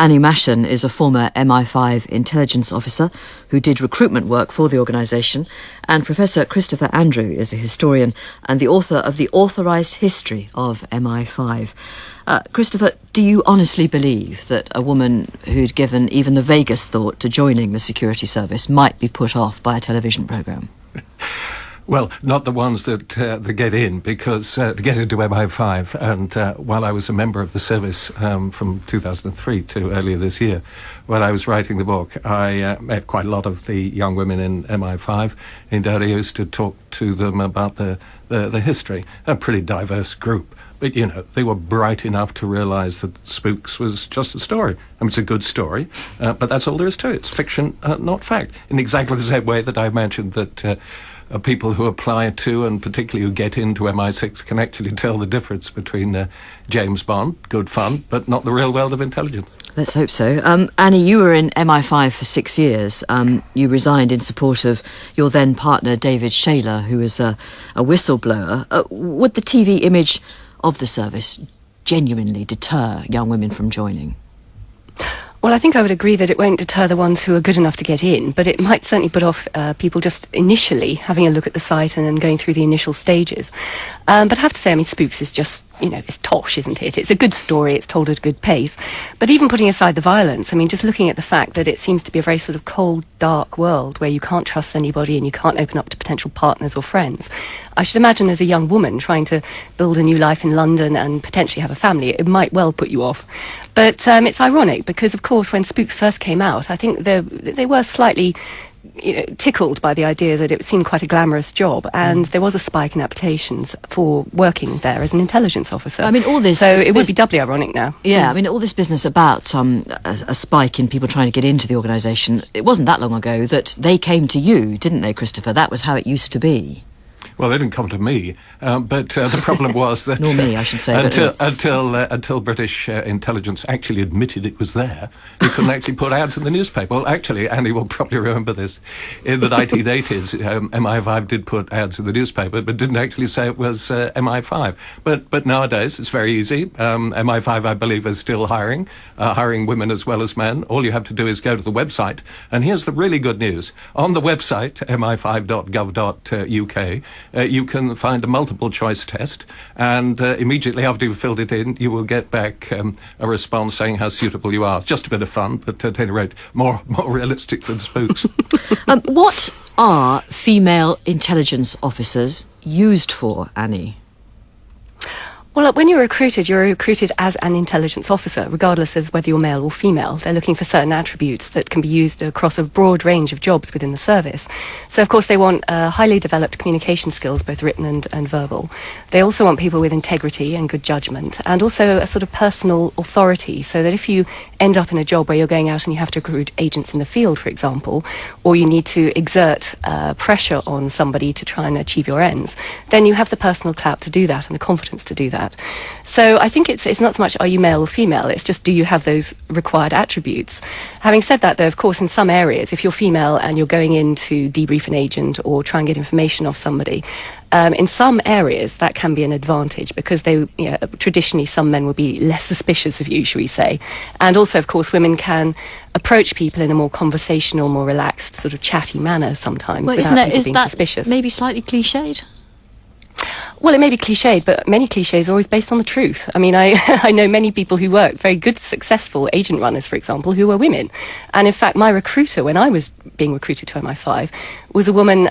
Annie Machon is a former MI5 intelligence officer who did recruitment work for the organisation, and Professor Christopher Adrew is a historian and the author of The Authorised History of MI5. Christopher, do you honestly believe that a woman who'd given even the vaguest thought to joining the security service might be put off by a television programme? Well, not the ones that get in, because to get into MI5, and while I was a member of the service from 2003 to earlier this year, when I was writing the book, I met quite a lot of the young women in MI5. Indeed, I used to talk to them about the history. A pretty diverse group. But, you know, they were bright enough to realise that Spooks was just a story. I mean, it's a good story, but that's all there is to it. It's fiction, not fact. In exactly the same way that I mentioned that people who apply to, and particularly who get into MI6, can actually tell the difference between James Bond, good fun, but not the real world of intelligence. Let's hope so. Annie, you were in MI5 for 6 years. You resigned in support of your then partner, David Shaler, who was a whistleblower. Would the TV image of the service genuinely deter young women from joining? Well, I think I would agree that it won't deter the ones who are good enough to get in, but it might certainly put off people just initially having a look at the site and then going through the initial stages. But I have to say, I mean, Spooks is just, you know, it's tosh, isn't it? It's a good story, it's told at a good pace. But even putting aside the violence, I mean, just looking at the fact that it seems to be a very sort of cold, dark world where you can't trust anybody and you can't open up to potential partners or friends. I should imagine as a young woman trying to build a new life in London and potentially have a family, it might well put you off. But it's ironic because, of course, when Spooks first came out, I think they were slightly, you know, tickled by the idea that it seemed quite a glamorous job, and there was a spike in applications for working there as an intelligence officer. I mean, all this... So it would be doubly ironic now. Yeah, I mean, all this business about a spike in people trying to get into the organisation, it wasn't that long ago that they came to you, didn't they, Christopher? That was how it used to be. Well, they didn't come to me, but the problem was that nor me, I should say. Until British intelligence actually admitted it was there, you couldn't actually put ads in the newspaper. Well, actually, Andy will probably remember this. In the 1980s, MI5 did put ads in the newspaper, but didn't actually say it was MI5. But nowadays, it's very easy. MI5, I believe, is still hiring women as well as men. All you have to do is go to the website, and here's the really good news. On the website, mi5.gov.uk, you can find a multiple choice test, and immediately after you've filled it in, you will get back a response saying how suitable you are. Just a bit of fun, but at any rate, more realistic than Spooks. What are female intelligence officers used for, Annie? Well, when you're recruited as an intelligence officer, regardless of whether you're male or female. They're looking for certain attributes that can be used across a broad range of jobs within the service. So, of course, they want highly developed communication skills, both written and verbal. They also want people with integrity and good judgment, and also a sort of personal authority, so that if you end up in a job where you're going out and you have to recruit agents in the field, for example, or you need to exert pressure on somebody to try and achieve your ends, then you have the personal clout to do that and the confidence to do that. So I think it's not so much are you male or female, it's just do you have those required attributes. Having said that, though, of course, in some areas, if you're female and you're going in to debrief an agent or try and get information off somebody, in some areas that can be an advantage because traditionally some men will be less suspicious of you, shall we say. And also, of course, women can approach people in a more conversational, more relaxed, sort of chatty manner sometimes without people being suspicious. Maybe slightly cliched? Well, it may be cliched, but many cliches are always based on the truth. I mean, I know many people who work, very good, successful agent runners, for example, who were women. And in fact, my recruiter, when I was being recruited to MI5, was a woman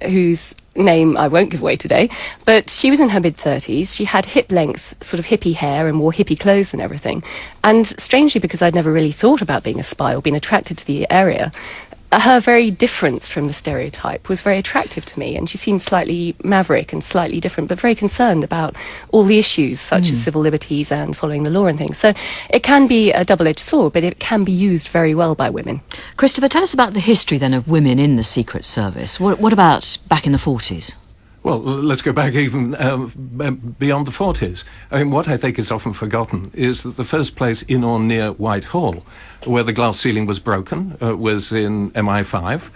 whose name I won't give away today, but she was in her mid-30s. She had hip-length, sort of hippie hair and wore hippie clothes and everything. And strangely, because I'd never really thought about being a spy or been attracted to the area, her very difference from the stereotype was very attractive to me, and she seemed slightly maverick and slightly different, but very concerned about all the issues such as civil liberties and following the law and things. So it can be a double-edged sword, but it can be used very well by women. Christopher, tell us about the history then of women in the Secret Service. What about back in the 40s? Well, let's go back even beyond the 40s. I mean, what I think is often forgotten is that the first place in or near Whitehall where the glass ceiling was broken was in MI5.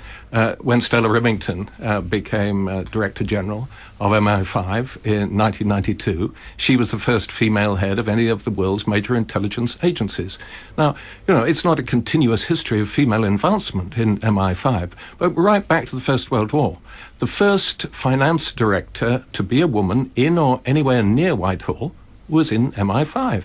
when Stella Remington became Director General of MI5 in 1992, she was the first female head of any of the world's major intelligence agencies. Now, it's not a continuous history of female advancement in MI5, but right back to the First World War. The first finance director to be a woman in or anywhere near Whitehall was in MI5.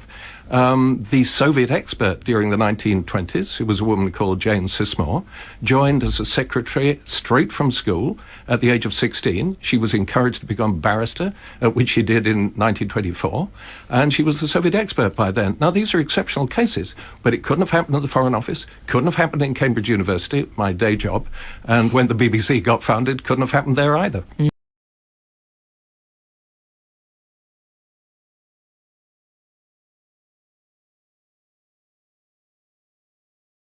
The Soviet expert during the 1920s, who was a woman called Jane Sismore, joined as a secretary straight from school at the age of 16. She was encouraged to become a barrister, which she did in 1924, and she was the Soviet expert by then. Now, these are exceptional cases, but it couldn't have happened at the Foreign Office, couldn't have happened in Cambridge University, my day job, and when the BBC got founded, couldn't have happened there either.